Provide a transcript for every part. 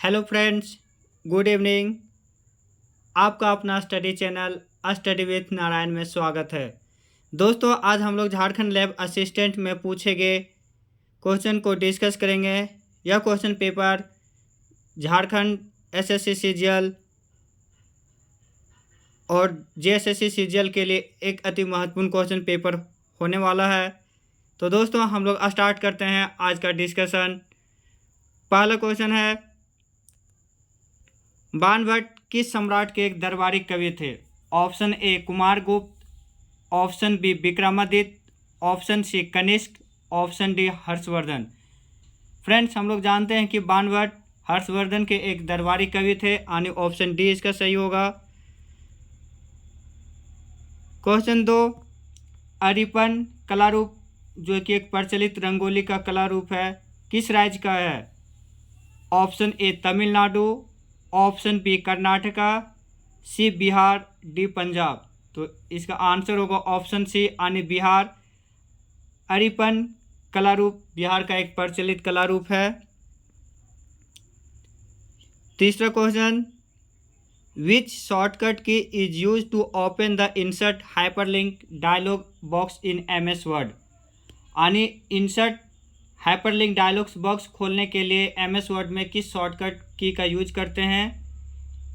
Hello friends, good evening. आपका अपना study channel study with Narayan में स्वागत है। दोस्तों, आज हम लोग झारखंड लैब असिस्टेंट में पूछे गए क्वेश्चन को डिस्कस करेंगे। यह question paper Jharkhand SSC CGL और जेएसएससी सीजीएल के लिए एक अति महत्वपूर्ण क्वेश्चन पेपर होने वाला है। तो दोस्तों, हम लोग स्टार्ट करते हैं आज का डिस्कशन। पहला क्वेश्चन है, बाणभट्ट किस सम्राट के एक दरबारी कवि थे? Option A Kumaragupta, option B Vikramaditya, option C Kanishka, option D Harshavardhana. Friends, हम लोग जानते हैं कि बाणभट्ट हर्षवर्धन के एक दरबारी कवि थे, यानी ऑप्शन डी इसका सही होगा। क्वेश्चन 2, अरिपन कला रूप जो कि एक प्रचलित रंगोली का कला रूप है, किस राज्य का है? Option A Tamil Nadu, option B Karnataka, C Bihar, D Punjab. तो इसका आंसर होगा ऑप्शन सी यानी बिहार। अरिपन कला रूप बिहार का एक प्रचलित कला रूप है। तीसरा question, which shortcut key is use to open the insert hyperlink dialogue box in MS Word? यानी इंसर्ट हाइपरलिंक डायलॉग्स बॉक्स खोलने के लिए एमएस वर्ड में किस शॉर्टकट की का यूज करते हैं?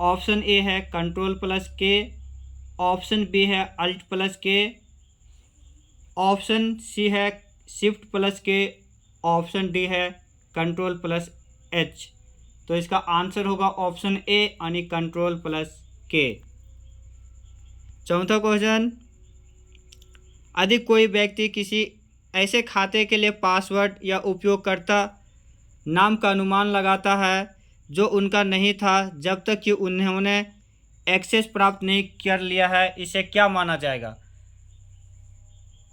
ऑप्शन ए है Ctrl+K, ऑप्शन बी है Alt+K, ऑप्शन सी है Shift+K, ऑप्शन डी है Ctrl+H। तो इसका आंसर होगा ऑप्शन ए यानी Ctrl+K। चौथा क्वेश्चन, यदि कोई व्यक्ति किसी ऐसे खाते के लिए पासवर्ड या उपयोगकर्ता नाम का अनुमान लगाता है जो उनका नहीं था जब तक कि उन्होंने एक्सेस प्राप्त नहीं कर लिया है, इसे क्या माना जाएगा?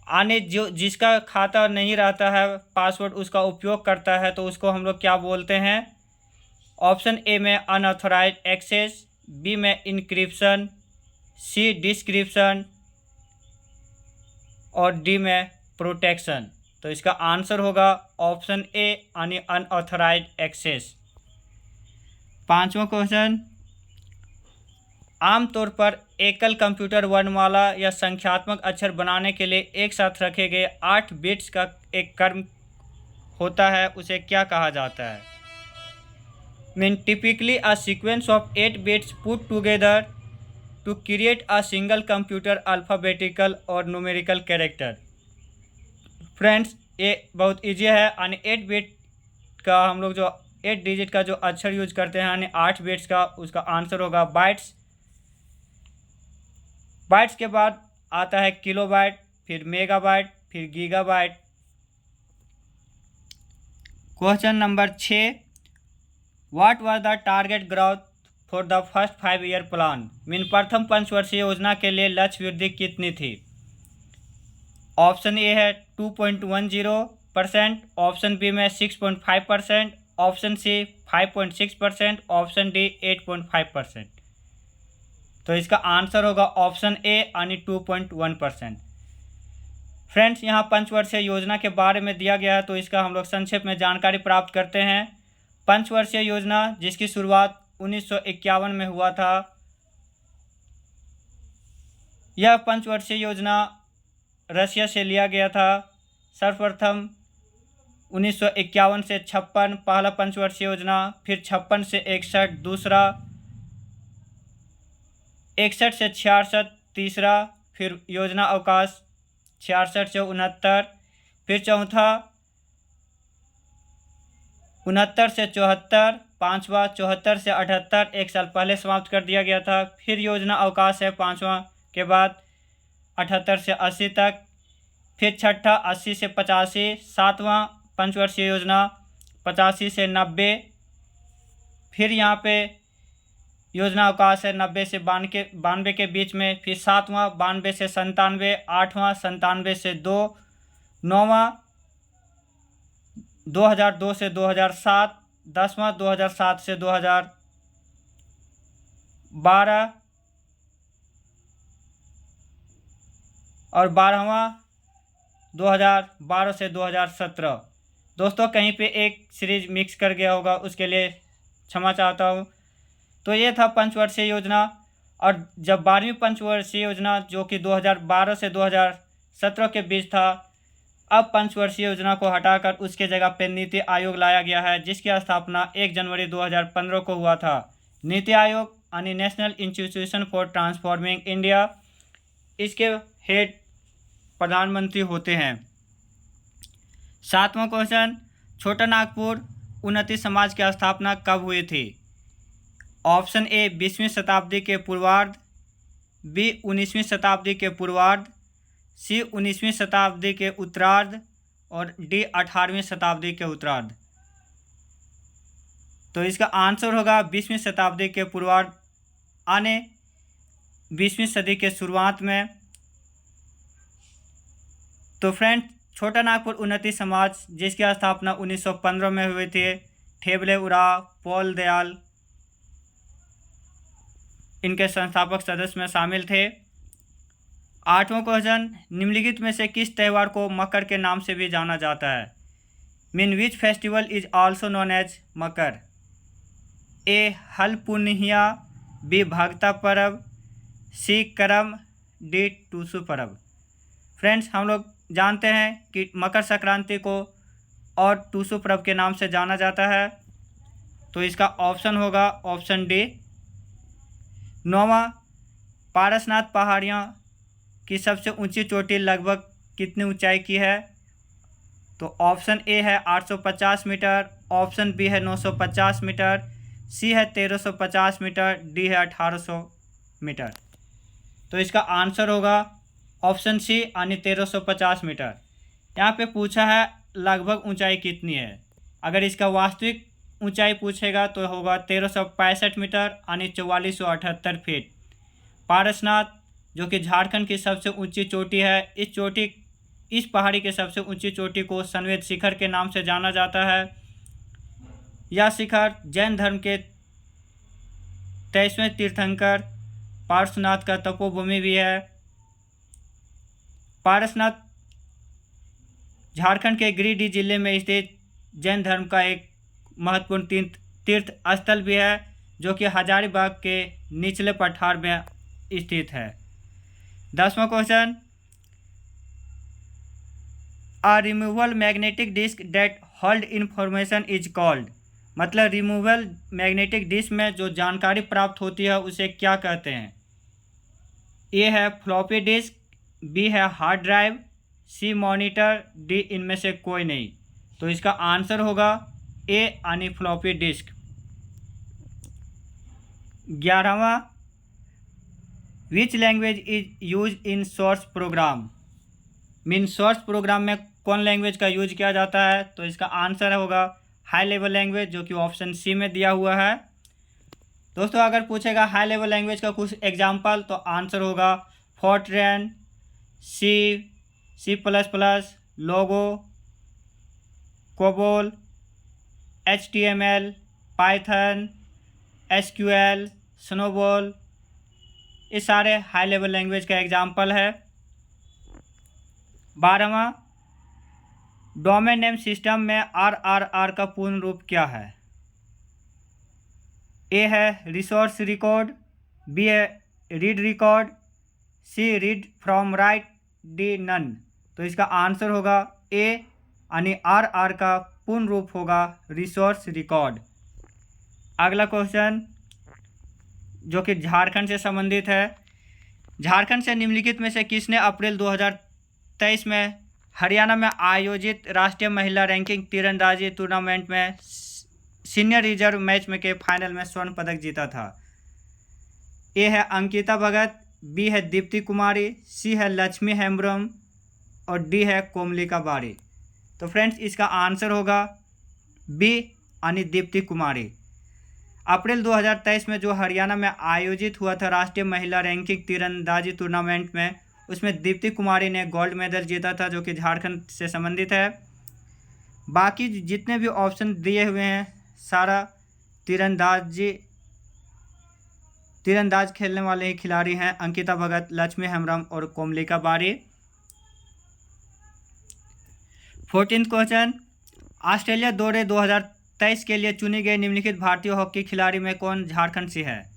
आने जो जिसका खाता नहीं रहता है पासवर्ड उसका उपयोग करता है तो उसको हम लोग क्या बोलते हैं? ऑप्शन ए में अनऑथराइज्ड एक्सेस, बी में इनक्रिप्शन, सी डिस्क्रिप्शन और डी में प्रोटेक्शन। तो इसका आंसर होगा ऑप्शन ए यानी अनऑथराइज्ड एक्सेस। पांचवा क्वेश्चन, आमतौर पर एकल कंप्यूटर वर्णमाला या संख्यात्मक अक्षर बनाने के लिए एक साथ रखे गए 8 बिट्स का एक क्रम होता है, उसे क्या कहा जाता है? Mean typically a sequence of 8 bits put together to create a single computer alphabetical और न्यूमेरिकल कैरेक्टर। फ्रेंड्स, ये बहुत इजी है, यानी 8 बिट का हम लोग जो 8 डिजिट का जो अक्षर यूज करते हैं यानी 8 बिट्स का, उसका आंसर होगा बाइट्स। बाइट्स के बाद आता है किलोबाइट, फिर मेगाबाइट, फिर gigabyte. Question number 6, what was the target growth for the first 5 year plan? Mean प्रथम पंचवर्षीय योजना के लिए लक्ष्य वृद्धि कितनी थी? ऑप्शन ए है 2.10%, ऑप्शन बी में 6.5%, ऑप्शन सी 5.6%, ऑप्शन डी 8.5%। तो इसका आंसर होगा ऑप्शन ए यानी 2.1%। फ्रेंड्स, यहाँ पंचवर्षीय योजना के बारे में दिया गया है तो इसका हम लोग संक्षेप में जानकारी प्राप्त करते हैं। पंचवर्षीय योजना जिसकी शुरुआत 1951 में हुआ था, यह पंचवर्षीय योजना रशिया से लिया गया था। सर्वप्रथम 1951 से 56 पहला पंचवर्षीय योजना, फिर 56 से 61 दूसरा, 61 से 66 तीसरा, फिर योजना अवकाश 66 से 69, फिर चौथा 69 से 74, पाँचवा 74 से 78 एक साल पहले समाप्त कर दिया गया था। फिर योजना अवकाश है पाँचवा के बाद 78 से 80 तक, फिर छठा 80 से 85, सातवां पंचवर्षीय योजना 85 से 90, फिर यहाँ पे योजना अवकाश है 90 से 92 के बीच में, फिर सातवां 92 से 97, आठवां 97 से 2, नौवां 2002 से 2007, 10वां 2007 से 2012 और 12वां 2012 से 2017। दोस्तों, कहीं पे एक सीरीज मिक्स कर गया होगा, उसके लिए क्षमा चाहता हूँ। तो ये था पंचवर्षीय योजना। और जब 12वीं पंचवर्षीय योजना जो कि 2012 से 2017 के बीच था, अब पंचवर्षीय योजना को हटाकर उसके जगह पर नीति आयोग लाया गया है, जिसकी स्थापना 1 जनवरी 2015 को हुआ था। नीति आयोग यानी national institution for transforming India, इसके हेड प्रधानमंत्री होते हैं। 7वां क्वेश्चन, छोटा नागपुर उन्नति समाज की स्थापना कब हुई थी? ऑप्शन ए 20वीं शताब्दी के पूर्वार्ध, बी 19वीं शताब्दी के पूर्वार्ध, सी 19वीं शताब्दी के उत्तरार्ध और डी 18वीं शताब्दी के उत्तरार्ध। तो इसका आंसर होगा 20वीं शताब्दी के पूर्वार्ध, आने 20वीं सदी के शुरुआत में। तो फ्रेंड्स, छोटा नागपुर उन्नति समाज जिसकी स्थापना 1915 में हुई थी, ठेबले उराव, पॉल दयाल इनके संस्थापक सदस्य में शामिल थे। 8वां क्वेश्चन, निम्नलिखित में से किस त्यौहार को मकर के नाम से भी जाना जाता है? Mean which festival is also known as Makar? A Hal Punhiya, B भगता पर्व, सी करम, डी टूसू पर्व। फ्रेंड्स, हम लोग जानते हैं कि मकर संक्रांति को और टूसू पर्व के नाम से जाना जाता है। तो इसका ऑप्शन होगा ऑप्शन डी। 9वां, पारसनाथ पहाड़ियाँ की सबसे ऊंची चोटी लगभग कितनी ऊंचाई की है? तो ऑप्शन ए है 850 मीटर, ऑप्शन बी है 950 मीटर, सी है 1350 मीटर, डी है 1800 मीटर। तो इसका आंसर होगा ऑप्शन सी यानी 1350 मीटर। यहाँ पे पूछा है लगभग ऊंचाई कितनी है। अगर इसका वास्तविक ऊंचाई पूछेगा तो होगा 1365 मीटर यानी 4478 फीट। पारसनाथ जो कि झारखंड की सबसे ऊंची चोटी है, इस पहाड़ी के सबसे ऊंची चोटी को संवेद शिखर के नाम से जाना जाता है। यह शिखर जैन धर्म के 23वें तीर्थंकर पार्श्वनाथ का तपोभूमि भी है। पारसनाथ झारखंड के गिरिडीह जिले में स्थित जैन धर्म का एक महत्वपूर्ण तीर्थ स्थल भी है, जो कि हजारीबाग के निचले पठार में स्थित है। 10वां question, a removal magnetic disk that hold information is called. मतलब रिमूवल मैग्नेटिक डिस्क में जो जानकारी प्राप्त होती है उसे क्या कहते हैं? ए है फ्लॉपी डिस्क, बी है हार्ड ड्राइव, सी मॉनिटर, डी इनमें से कोई नहीं। तो इसका आंसर होगा ए यानी फ्लॉपी डिस्क। 11वां, which language is use in source program. Mean source program में कौन लैंग्वेज का यूज किया जाता है? तो इसका आंसर होगा हाई लेवल लैंग्वेज, जो कि ऑप्शन सी में दिया हुआ है। दोस्तों, अगर पूछेगा हाई लेवल लैंग्वेज का कुछ एग्जाम्पल तो आंसर होगा Fortran, C++, Logo, COBOL, HTML, Python, SQL, SNOBOL, ये सारे हाई लेवल लैंग्वेज का एग्जाम्पल है। 12वां, डोमेन नेम सिस्टम में RRR का पूर्ण रूप क्या है? ए है रिसोर्स रिकॉर्ड, बी है read record, C read from right, D none. तो इसका आंसर होगा ए यानी RR का पूर्ण रूप होगा रिसोर्स रिकॉर्ड। अगला क्वेश्चन जो कि झारखंड से संबंधित है, झारखंड से निम्नलिखित में से किसने अप्रैल 2023 में हरियाणा में आयोजित राष्ट्रीय महिला रैंकिंग तीरंदाजी टूर्नामेंट में सीनियर रिजर्व मैच में के फाइनल में स्वर्ण पदक जीता था? ए है अंकिता भगत, बी है दीप्ति कुमारी, सी है लक्ष्मी हेम्ब्रम और डी है कोमलिका बाड़ी। तो फ्रेंड्स, इसका आंसर होगा बी यानी दीप्ति कुमारी। अप्रैल 2023 में जो हरियाणा में आयोजित हुआ था राष्ट्रीय महिला रैंकिंग तीरंदाजी टूर्नामेंट में, उसमें दीप्ति कुमारी ने गोल्ड मेडल जीता था, जो कि झारखंड से संबंधित है। बाकी जितने भी ऑप्शन दिए हुए हैं सारा तीरंदाज खेलने वाले ही खिलाड़ी हैं, अंकिता भगत, लक्ष्मी हेम्ब्रम और कोमलिका बाड़ी। 14th क्वेश्चन, ऑस्ट्रेलिया दौरे 2023 के लिए चुनी गई निम्नलिखित भारतीय हॉकी खिलाड़ी में कौन झारखंड से है?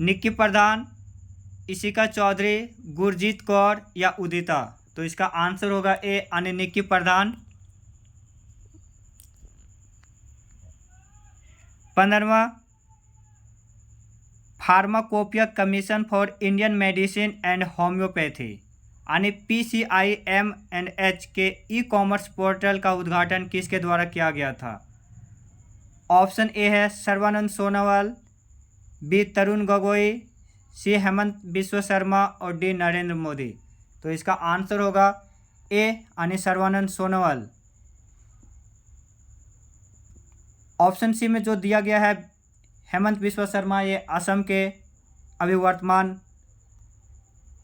निक्की प्रधान, इशिका चौधरी, गुरजीत कौर या उदिता? तो इसका आंसर होगा ए यानी निक्की प्रधान। 15वां pharmacopoeia commission for Indian medicine and homoeopathy यानी PCIMNH के ई कॉमर्स पोर्टल का उद्घाटन किसके द्वारा किया गया था? ऑप्शन ए है सर्बानंद सोनोवाल, बी तरुण गोगोई, सी हेमंत बिश्व शर्मा और डी नरेंद्र मोदी। तो इसका आंसर होगा ए यानी सर्बानंद सोनोवाल। ऑप्शन सी में जो दिया गया है हेमंत बिश्व शर्मा, ये असम के अभी वर्तमान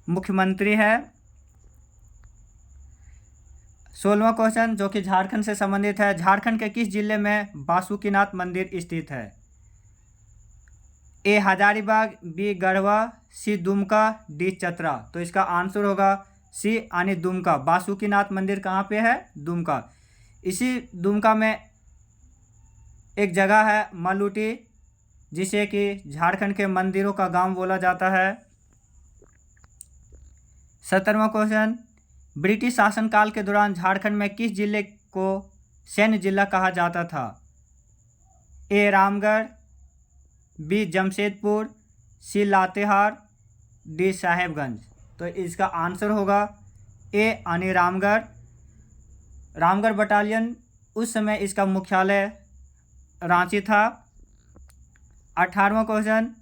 मुख्यमंत्री है। 16वां क्वेश्चन जो कि झारखंड से संबंधित है, झारखंड के किस जिले में बासुकीनाथ मंदिर स्थित है? ए हजारीबाग, बी गढ़वा, सी दुमका, डी चतरा। तो इसका आंसर होगा सी यानी दुमका। बासुकीनाथ मंदिर कहाँ पे है? दुमका। इसी दुमका में एक जगह है मलूटी, जिसे कि झारखंड के मंदिरों का गांव बोला जाता है। 17वां क्वेश्चन, ब्रिटिश शासनकाल के दौरान झारखंड में किस जिले को सैन्य जिला कहा जाता था? ए रामगढ़, बी जमशेदपुर, सी लातेहार, डी साहेबगंज। तो इसका आंसर होगा ए यानी रामगढ़। रामगढ़ बटालियन उस समय इसका मुख्यालय रांची था। 18वां क्वेश्चन,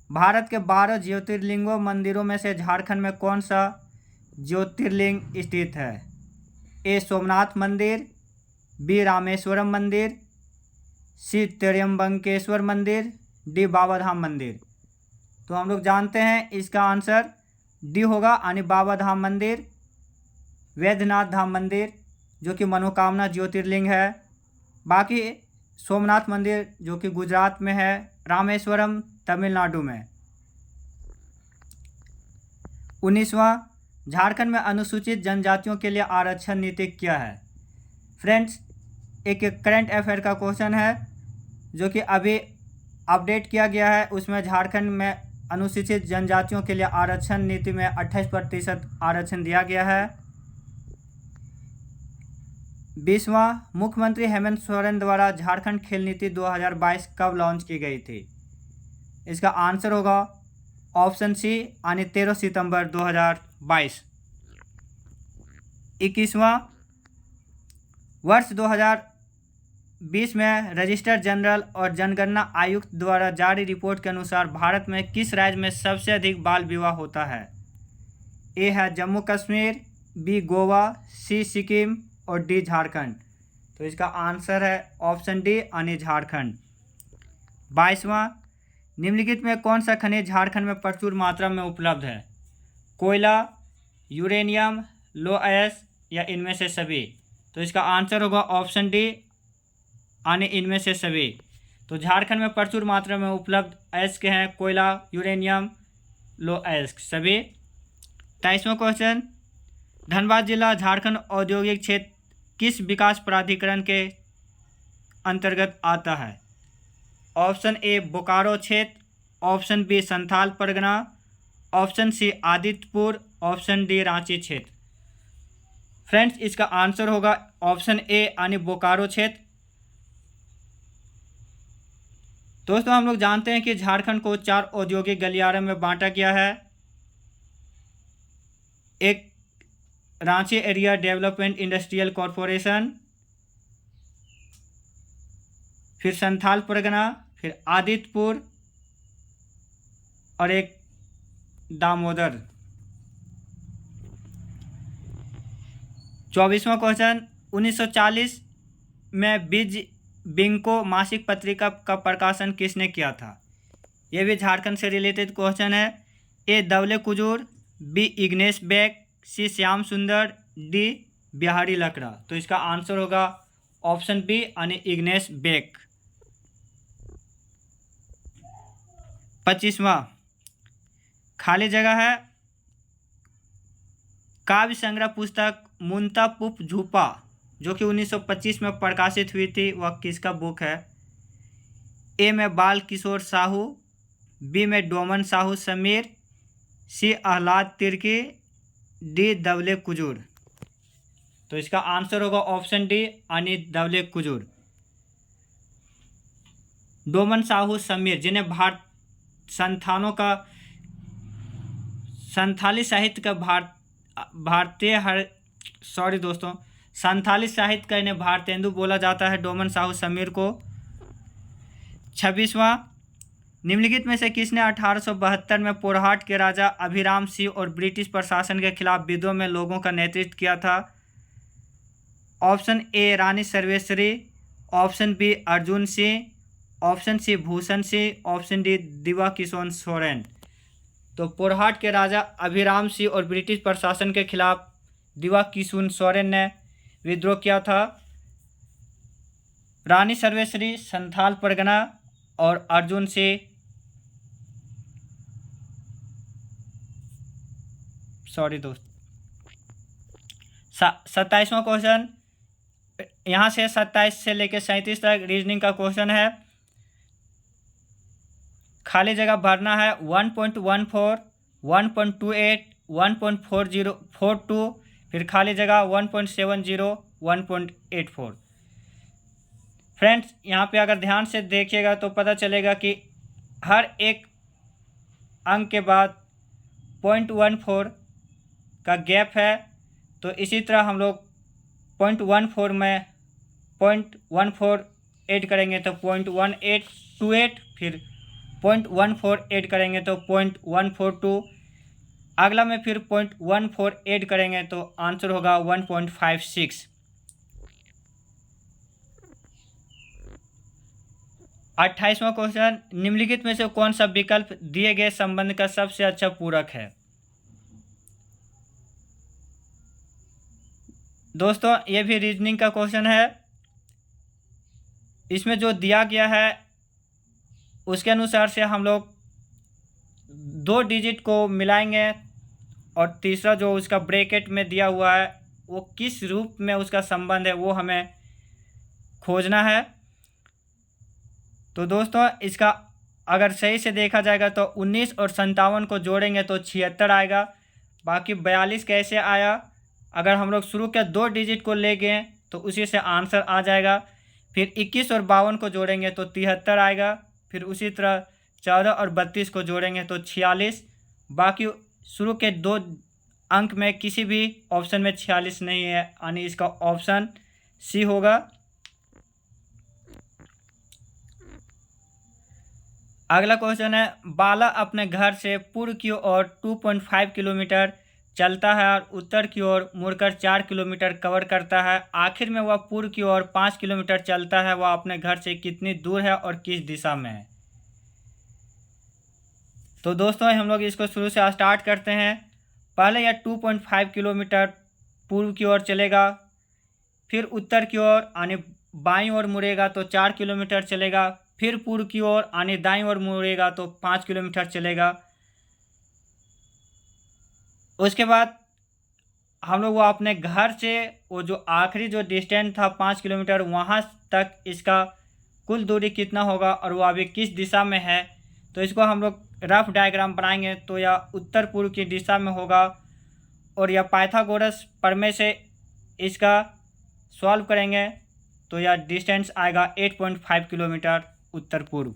भारत के 12 ज्योतिर्लिंगों मंदिरों में से झारखंड में कौन सा ज्योतिर्लिंग स्थित है? ए सोमनाथ मंदिर, बी रामेश्वरम मंदिर, सी त्र्यंबकेश्वर मंदिर, डी बाबाधाम मंदिर। तो हम लोग जानते हैं इसका आंसर डी होगा यानी बाबाधाम मंदिर। वैद्यनाथ धाम मंदिर जो कि मनोकामना ज्योतिर्लिंग है। बाकी सोमनाथ मंदिर जो कि गुजरात में है, रामेश्वरम तमिलनाडु में। 19वां, झारखंड में अनुसूचित जनजातियों के लिए आरक्षण नीति क्या है? फ्रेंड्स, एक करंट अफेयर का क्वेश्चन है जो कि अभी अपडेट किया गया है। उसमें झारखंड में अनुसूचित जनजातियों के लिए आरक्षण नीति में 28% आरक्षण दिया गया है। 20वां, मुख्यमंत्री हेमंत सोरेन द्वारा झारखंड खेल नीति 2022 कब लॉन्च की गई थी? इसका आंसर होगा ऑप्शन सी यानी 13 सितंबर 2022। 21वां, वर्ष 2020 में रजिस्ट्रार जनरल और जनगणना आयुक्त द्वारा जारी रिपोर्ट के अनुसार भारत में किस राज्य में सबसे अधिक बाल विवाह होता है? ए है जम्मू कश्मीर, बी गोवा, सी सिक्किम और डी झारखंड। तो इसका आंसर है ऑप्शन डी यानी झारखंड। 22वां, निम्नलिखित में कौन सा खनिज झारखंड में प्रचुर मात्रा में उपलब्ध है? कोयला, यूरेनियम, लो एस या इनमें से सभी? तो इसका आंसर होगा ऑप्शन डी यानी इनमें से सभी। तो झारखंड में प्रचुर मात्रा में उपलब्ध अयस्क हैं कोयला, यूरेनियम, लो अयस्क सभी। 23वां क्वेश्चन, धनबाद जिला झारखंड औद्योगिक क्षेत्र किस विकास प्राधिकरण के अंतर्गत आता है? ऑप्शन ए बोकारो क्षेत्र, option B Santhal Pargana, option C Adityapur, option D Ranchi क्षेत्र। फ्रेंड्स, इसका आंसर होगा ऑप्शन ए यानी बोकारो क्षेत्र। दोस्तों, हम लोग जानते हैं कि झारखंड को 4 औद्योगिक गलियारों में बांटा गया है। एक Ranchi area development industrial corporation, फिर संथाल परगना, फिर आदित्यपुर और एक दामोदर। 24वां क्वेश्चन, 1940 में बीज बिंको मासिक पत्रिका का प्रकाशन किसने किया था? यह भी झारखंड से रिलेटेड क्वेश्चन है। ए दवले कुजूर, बी इग्नेश बैक, सी श्याम सुंदर, डी बिहारी लकड़ा। तो इसका आंसर होगा ऑप्शन बी यानी इग्नेश बैक। 25वां, खाली जगह है। काव्य संग्रह पुस्तक मुंता पुप झूपा जो कि 1925 में प्रकाशित हुई थी, वह किसका बुक है? ए में बाल किशोर साहू, बी में डोमन साहू समीर, सी आह्लाद तिर्की, डी दवले कुजूर। तो इसका आंसर होगा ऑप्शन डी यानी दवले कुजूर। डोमन साहू समीर, जिन्हें संथाली साहित्य का संथाली साहित्य का इन्हें भारतेंदु बोला जाता है, डोमन साहू समीर को। 26वां, निम्नलिखित में से किसने 1872 में पोरहाट के राजा अभिराम सिंह और ब्रिटिश प्रशासन के खिलाफ विद्रोह में लोगों का नेतृत्व किया था? Option A Rani Sarveshwari, option B Arjun Singh, option C Bhushan Singh, option D Diva Kishore Soren. तो पोरहाट के राजा अभिराम सिंह और ब्रिटिश प्रशासन के खिलाफ दिवा किशोर सोरेन ने विद्रोह किया था। रानी सर्वेश्वरी संथाल परगना और अर्जुन सिंह दोस्त। 27वां क्वेश्चन, यहाँ से 27 से लेकर 37 तक रीजनिंग का क्वेश्चन है। खाली जगह भरना है 1.14, 1.28, 1.4042, फिर खाली जगह 1.70, 1.84। फ्रेंड्स, यहाँ पे अगर ध्यान से देखिएगा तो पता चलेगा कि हर एक अंक के बाद 0.14 का गैप है। तो इसी तरह हम लोग 0.14 में 0.14 ऐड करेंगे तो 0.1828, फिर 0.14 ऐड करेंगे तो 0.142, अगला में फिर 0.14 ऐड करेंगे तो आंसर होगा 1.56। 28वां क्वेश्चन, निम्नलिखित में से कौन सा विकल्प दिए गए संबंध का सबसे अच्छा पूरक है? दोस्तों, ये भी रीजनिंग का क्वेश्चन है। इसमें जो दिया गया है उसके अनुसार से हम लोग 2 डिजिट को मिलाएंगे और तीसरा जो उसका ब्रैकेट में दिया हुआ है वो किस रूप में उसका संबंध है वो हमें खोजना है। तो दोस्तों, इसका अगर सही से देखा जाएगा तो 19 और 57 को जोड़ेंगे तो 76 आएगा। बाकी 42 कैसे आया? अगर हम लोग शुरू के 2 डिजिट को ले गए तो उसी से आंसर आ जाएगा। फिर 21 और 52 को जोड़ेंगे तो 73 आएगा। फिर उसी तरह 14 और 32 को जोड़ेंगे तो 46। बाकी शुरू के 2 अंक में किसी भी ऑप्शन में 46 नहीं है, यानी इसका ऑप्शन सी होगा। अगला क्वेश्चन है, बाला अपने घर से पूर्व की ओर 2.5 किलोमीटर चलता है और उत्तर की ओर मुड़कर 4 किलोमीटर कवर करता है। आखिर में वह पूर्व की ओर 5 किलोमीटर चलता है। वह अपने घर से कितनी दूर है और किस दिशा में है? तो दोस्तों, हम लोग इसको शुरू से स्टार्ट करते हैं। पहले यह 2.5 किलोमीटर पूर्व की ओर चलेगा, फिर उत्तर की ओर यानी बाईं ओर मुड़ेगा तो 4 किलोमीटर चलेगा, फिर पूर्व की ओर यानी दाईं ओर मुड़ेगा तो 5 किलोमीटर चलेगा। उसके बाद हम लोग वो अपने घर से वो जो आखिरी जो डिस्टेंस था 5 किलोमीटर, वहाँ तक इसका कुल दूरी कितना होगा और वो अभी किस दिशा में है। तो इसको हम लोग रफ डायग्राम बनाएंगे तो यह उत्तर पूर्व की दिशा में होगा और यह पाइथागोरस प्रमेय से इसका सॉल्व करेंगे तो यह डिस्टेंस आएगा 8.5 किलोमीटर उत्तर पूर्व।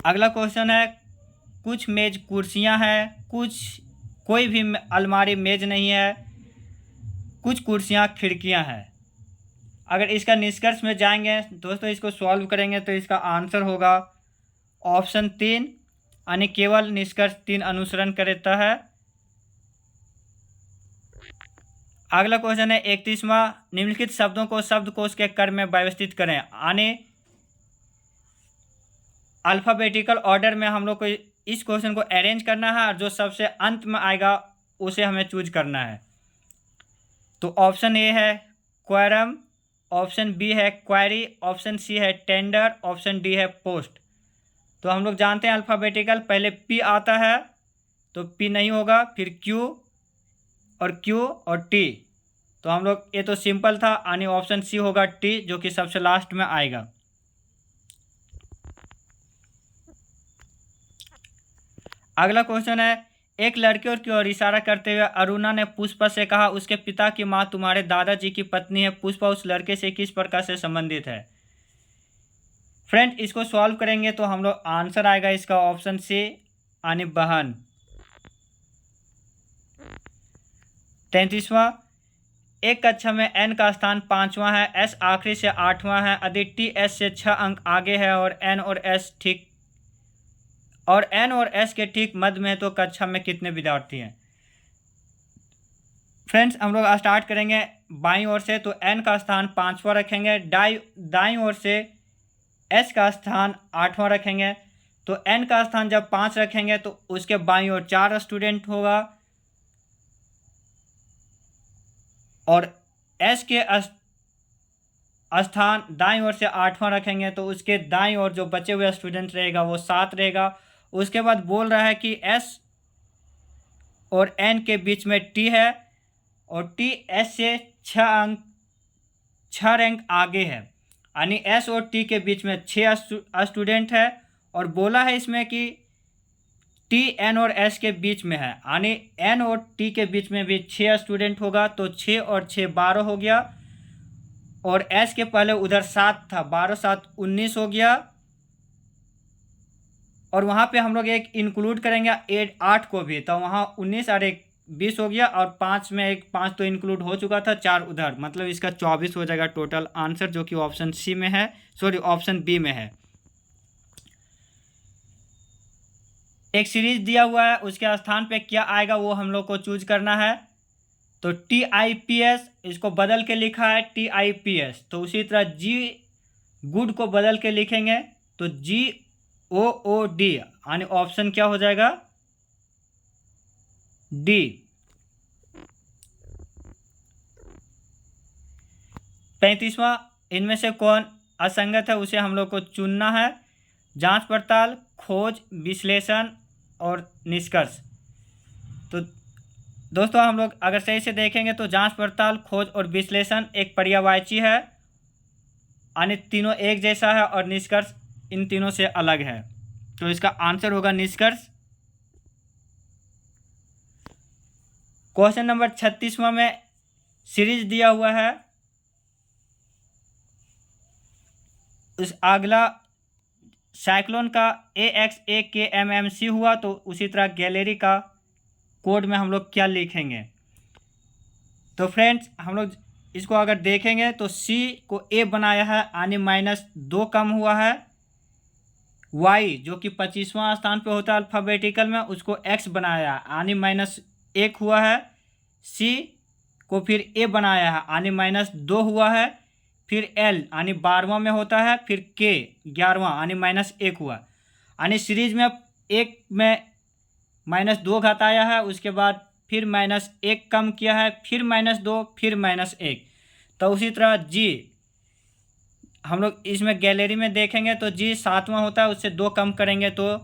अगला क्वेश्चन है, कुछ मेज कुर्सियां हैं, कोई भी अलमारी मेज नहीं है, कुछ कुर्सियां खिड़कियां हैं। अगर इसका निष्कर्ष में जाएंगे दोस्तों, इसको सॉल्व करेंगे तो इसका आंसर होगा ऑप्शन 3, यानी केवल निष्कर्ष 3 अनुसरण करता है। अगला क्वेश्चन है 31वां, निम्नलिखित शब्दों को शब्दकोश के क्रम में व्यवस्थित करें। यानी अल्फ़ाबेटिकल ऑर्डर में हम लोग को इस क्वेश्चन को अरेंज करना है और जो सबसे अंत में आएगा उसे हमें चूज करना है। तो ऑप्शन ए है क्वारम, ऑप्शन बी है क्वारी, ऑप्शन सी है टेंडर, ऑप्शन डी है पोस्ट। तो हम लोग जानते हैं अल्फ़ाबेटिकल पहले पी आता है तो P नहीं होगा, फिर Q और T। तो हम लोग, ये तो सिंपल था, यानी ऑप्शन सी होगा T, जो कि सबसे लास्ट में आएगा। अगला क्वेश्चन है, एक लड़की की ओर इशारा करते हुए अरुणा ने पुष्पा से कहा, उसके पिता की मां तुम्हारे दादाजी की पत्नी है, पुष्पा उस लड़के से किस प्रकार से संबंधित है। फ्रेंड, इसको सॉल्व करेंगे तो हम लोग आंसर आएगा इसका ऑप्शन सी, यानी बहन। 33वां, एक कक्षा में n का स्थान 5वां है, s आखिरी से 8वां है, यदि t s से 6 अंक आगे है और n और s के ठीक मध्य में है तो कक्षा में कितने विद्यार्थी हैं। फ्रेंड्स, हम लोग स्टार्ट करेंगे बाईं ओर से, तो n का स्थान 5वां रखेंगे, दाईं ओर से s का स्थान 8वां रखेंगे। तो n का स्थान जब 5 रखेंगे तो उसके बाईं ओर 4 स्टूडेंट होगा, और s के स्थान दाईं ओर से 8वां रखेंगे तो उसके दाईं ओर जो बचे हुए स्टूडेंट रहेगा वो 7 रहेगा। उसके बाद बोल रहा है कि s और n के बीच में t है, और t s से 6 रैंक आगे है, यानी s और t के बीच में 6 स्टूडेंट है। और बोला है इसमें कि t n और s के बीच में है, यानी n और t के बीच में भी 6 स्टूडेंट होगा, तो 6 और 6 12 हो गया, और s के पहले उधर 7 था, 12 7 19 हो गया, और वहाँ पे हम लोग एक इंक्लूड करेंगे 8 को भी, तो वहाँ 19 और 1 20 हो गया, और 5 में एक 5 तो इंक्लूड हो चुका था, 4 उधर, मतलब इसका 24 हो जाएगा टोटल आंसर, जो कि ऑप्शन सी में है, सॉरी ऑप्शन बी में है। एक सीरीज दिया हुआ है, उसके स्थान पे क्या आएगा वो हम लोग को चूज करना है। तो TIPS, इसको बदल के लिखा है TIPS, तो उसी तरह G गुड को बदल के लिखेंगे तो GOOD, यानी ऑप्शन क्या हो जाएगा, डी। 35वां, इनमें से कौन असंगत है उसे हम लोग को चुनना है। जांच पड़ताल, खोज, विश्लेषण और निष्कर्ष। तो दोस्तों, हम लोग अगर सही से देखेंगे तो जांच पड़ताल, खोज और विश्लेषण एक पर्यायवाची है, यानी तीनों एक जैसा है, और निष्कर्ष इन तीनों से अलग है, तो इसका आंसर होगा निष्कर्ष। क्वेश्चन नंबर 36वां में सीरीज दिया हुआ है, उस अगला साइक्लोन का AXAKMMC हुआ, तो उसी तरह गैलेरी का कोड में हम लोग क्या लिखेंगे। तो फ्रेंड्स, हम लोग इसको अगर देखेंगे तो C को A बनाया है, यानी -2 कम हुआ है। Y जो कि 25वां स्थान पे होता है अल्फ़ाबेटिकल में, उसको X बनाया है, यानी -1 हुआ है। C को फिर A बनाया है, यानी -2 हुआ है। फिर L यानी 12वां में होता है, फिर K 11वां यानी -1 हुआ, यानी सीरीज में 1 में -2 घटाया है, उसके बाद फिर -1 कम किया है, फिर -2, फिर -1। तो उसी तरह G, हम लोग इसमें गैलरी में देखेंगे तो G 7वां होता है, उससे 2 कम करेंगे तो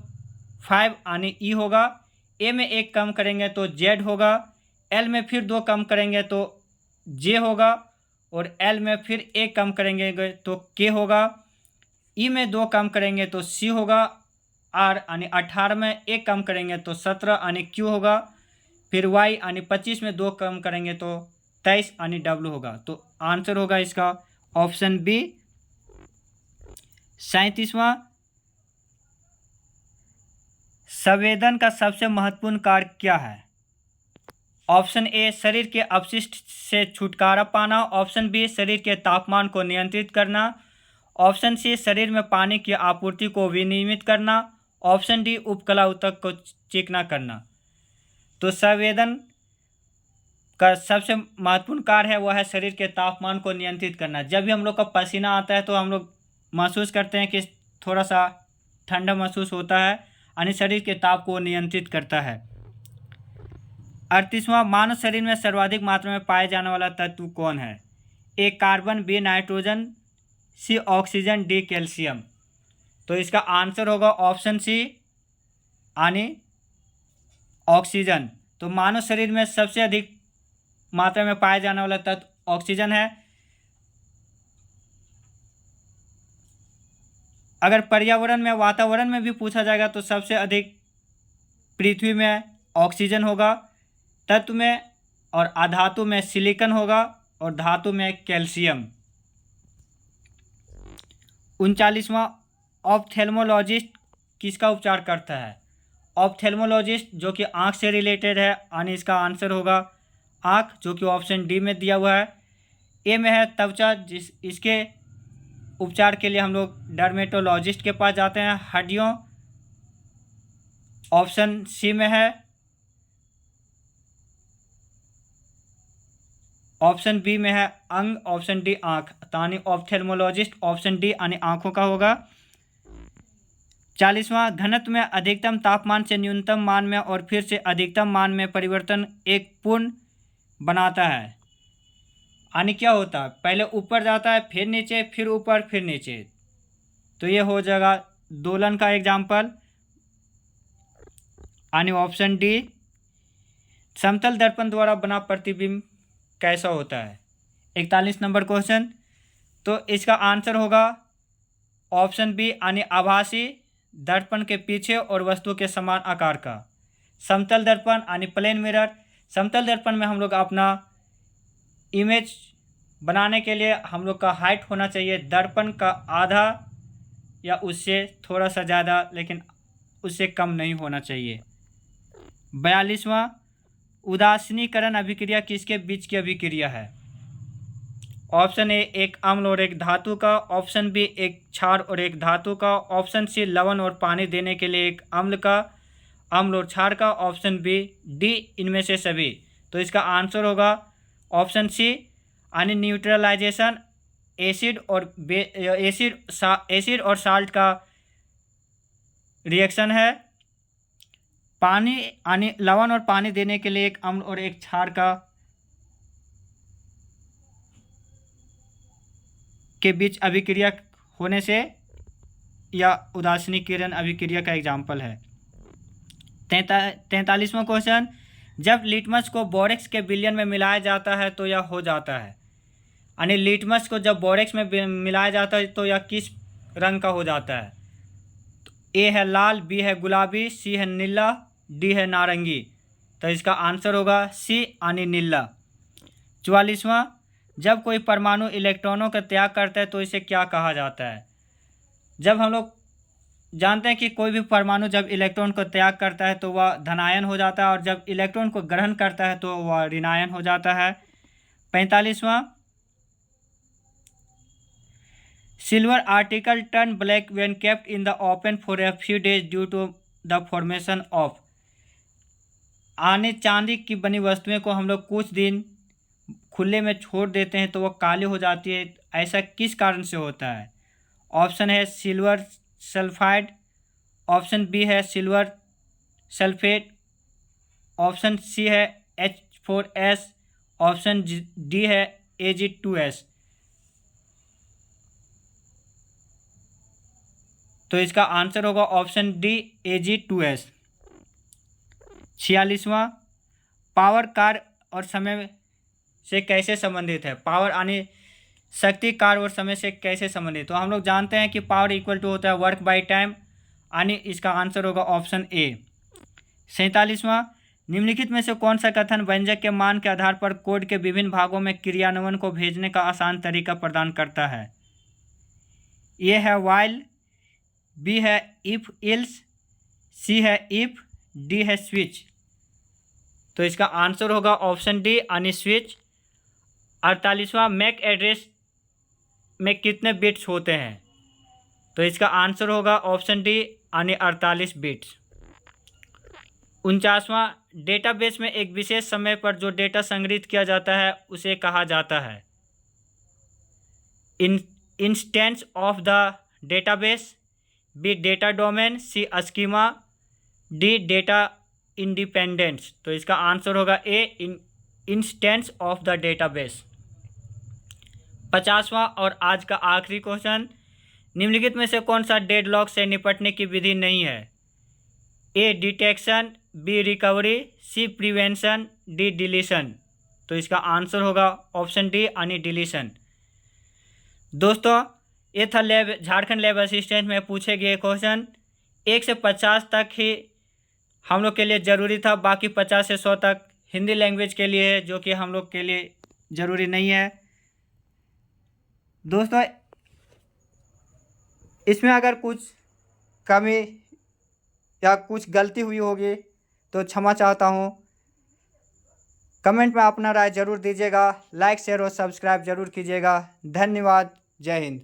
5 यानी E होगा। A में 1 कम करेंगे तो Z होगा। L में फिर 2 कम करेंगे तो J होगा, और L में फिर 1 कम करेंगे तो K होगा। E में 2 कम करेंगे तो C होगा। R यानी 18 में 1 कम करेंगे तो 17 यानी Q होगा। फिर Y यानी 25 में 2 कम करेंगे तो 23 यानी W होगा। तो आंसर होगा इसका ऑप्शन बी। 37वां, संवेदन का सबसे महत्वपूर्ण कार्य क्या है। ऑप्शन ए शरीर के अपशिष्ट से छुटकारा पाना, ऑप्शन बी शरीर के तापमान को नियंत्रित करना, ऑप्शन सी शरीर में पानी की आपूर्ति को विनियमित करना, ऑप्शन डी उपकला ऊतक को चिकना करना। तो संवेदन का सबसे महत्वपूर्ण कार्य है वह है शरीर के तापमान को नियंत्रित करना। जब भी हम लोग का पसीना आता है तो हम लोग महसूस करते हैं कि थोड़ा सा ठंडा महसूस होता है, यानी शरीर के ताप को नियंत्रित करता है। 38वां, मानव शरीर में सर्वाधिक मात्रा में पाए जाने वाला तत्व कौन है। ए कार्बन, बी नाइट्रोजन, सी ऑक्सीजन, डी कैल्शियम। तो इसका आंसर होगा ऑप्शन सी, यानी ऑक्सीजन। तो मानव शरीर में सबसे अधिक मात्रा में पाया जाने वाला तत्व ऑक्सीजन है। अगर पर्यावरण में, वातावरण में भी पूछा जाएगा तो सबसे अधिक पृथ्वी में ऑक्सीजन होगा। तत्व में और अधातु में सिलिकॉन होगा और धातु में कैल्शियम। 39वां, ऑप्थेल्मोलॉजिस्ट किसका उपचार करता है? ऑप्थेल्मोलॉजिस्ट जो कि आँख से रिलेटेड है, यानी इसका आंसर होगा आँख, जो कि ऑप्शन डी में दिया हुआ है। ए में है त्वचा, इसके उपचार के लिए हम लोग डर्मेटोलॉजिस्ट के पास जाते हैं। हड्डियों, ऑप्शन सी में है। ऑप्शन बी में है अंग, ऑप्शन डी आँख, यानी ऑप्थेल्मोलॉजिस्ट ऑप्शन डी यानी आँखों का होगा। 40वां, घनत्व में अधिकतम तापमान से न्यूनतम मान में और फिर से अधिकतम मान में परिवर्तन एक पूर्ण बनाता है। यानी क्या होता है, पहले ऊपर जाता है, फिर नीचे, फिर ऊपर, फिर नीचे। तो ये हो जाएगा दोलन का एग्जाम्पल, यानी ऑप्शन डी। समतल दर्पण द्वारा बना प्रतिबिंब कैसा होता है? 41 नंबर क्वेश्चन। तो इसका आंसर होगा ऑप्शन बी, यानी आभासी दर्पण के पीछे और वस्तु के समान आकार का। समतल दर्पण यानी प्लेन मिरर। समतल दर्पण में हम लोग अपना इमेज बनाने के लिए हम लोग का हाइट होना चाहिए दर्पण का आधा या उससे थोड़ा सा ज़्यादा, लेकिन उससे कम नहीं होना चाहिए। 42वां, उदासीनीकरण अभिक्रिया किसके बीच की अभिक्रिया है? ऑप्शन ए एक अम्ल और एक धातु का, ऑप्शन बी एक क्षार और एक धातु का, ऑप्शन सी लवण और पानी देने के लिए एक अम्ल का, अम्ल और क्षार का, ऑप्शन बी डी इनमें से सभी। तो इसका आंसर होगा ऑप्शन सी, यानी न्यूट्रलाइजेशन। एसिड और साल्ट का रिएक्शन है। पानी यानी लवण और पानी देने के लिए एक अम्ल और एक क्षार का के बीच अभिक्रिया होने से या उदासीनीकरण अभिक्रिया का एग्जाम्पल है। 43वां क्वेश्चन, जब लिटमस को बोरेक्स के विलयन में मिलाया जाता है तो यह हो जाता है। यानी लिटमस को जब बोरेक्स में मिलाया जाता है तो यह किस रंग का हो जाता है? ए है लाल, बी है गुलाबी, सी है नीला, डी है नारंगी। तो इसका आंसर होगा सी, यानी नीला। 44वां, जब कोई परमाणु इलेक्ट्रॉनों का त्याग करता है तो इसे क्या कहा जाता है? जब हम लोग जानते हैं कि कोई भी परमाणु जब इलेक्ट्रॉन को त्याग करता है तो वह धनायन हो जाता है, और जब इलेक्ट्रॉन को ग्रहण करता है तो वह ऋणायन हो जाता है। 45वां, silver article turn black when kept in the open for a few days due to the formation of. आने चांदी की बनी वस्तुएं को हम लोग कुछ दिन खुले में छोड़ देते हैं तो वह काली हो जाती है, ऐसा किस कारण से होता है? ऑप्शन है सिल्वर सल्फाइड, ऑप्शन बी है सिल्वर सल्फेट, ऑप्शन सी है H4S, ऑप्शन डी है Ag2S। तो इसका आंसर होगा ऑप्शन डी Ag2S। 46वां, पावर कार्य और समय से कैसे संबंधित है? पावर यानी शक्ति, कार्य और समय से कैसे संबंधित? तो हम लोग जानते हैं कि पावर इक्वल टू होता है वर्क बाय टाइम, यानी इसका आंसर होगा ऑप्शन ए। 47वां, निम्नलिखित में से कौन सा कथन व्यंजक के मान के आधार पर कोड के विभिन्न भागों में क्रियान्वयन को भेजने का आसान तरीका प्रदान करता है? ए है वाइल, बी है इफ इल्स, सी है इफ, डी है स्विच। तो इसका आंसर होगा ऑप्शन डी, यानी स्विच। 48वां, मैक एड्रेस में कितने बिट्स होते हैं? तो इसका आंसर होगा ऑप्शन डी, यानी 48 बिट्स। 49वां, डेटाबेस में एक विशेष समय पर जो डेटा संग्रहित किया जाता है उसे कहा जाता है? Instance of the database, B data domain, C schema, D data independence. तो इसका आंसर होगा A, instance of the database. 50वां और आज का आखिरी क्वेश्चन, निम्नलिखित में से कौन सा डेडलॉक से निपटने की विधि नहीं है? ए डिटेक्शन, बी रिकवरी, सी प्रिवेंशन, डी डिलीशन। तो इसका आंसर होगा ऑप्शन डी यानी डिलीशन। दोस्तों ये था झारखंड लैब असिस्टेंट में पूछे गए क्वेश्चन। 1 से 50 तक ही हम लोग के लिए ज़रूरी था, बाकी 50 से 100 तक हिंदी लैंग्वेज के लिए है, जो कि हम लोग के लिए ज़रूरी नहीं है। दोस्तों इसमें अगर कुछ कमी या कुछ गलती हुई होगी तो क्षमा चाहता हूँ। कमेंट में अपना राय ज़रूर दीजिएगा, लाइक शेयर और सब्सक्राइब ज़रूर कीजिएगा। धन्यवाद। जय हिंद।